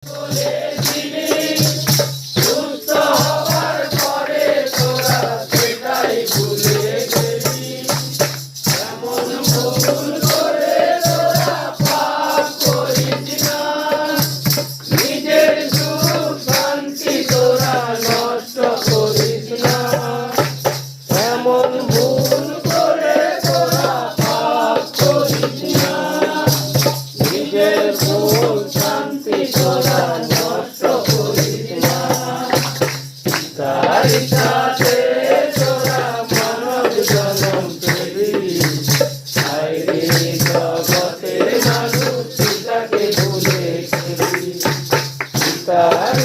বলেছিলি সুস্থ হবার পরে তোরা সেটাই ভুলে গেলি। এমন ভুল করে তোরা পাপ করিস না, নিজের সুখ শান্তি তোরা নষ্ট করিস না। এমন ভুল করে তোরা পাপ করিস না, নিজের সুখ শান্তি তোরা নষ্ট করিস না। তার সাথে তোরা মানব জনম পেলি, আইরে জগতের মানুষ পিতাকে ভুলে গেলি। তার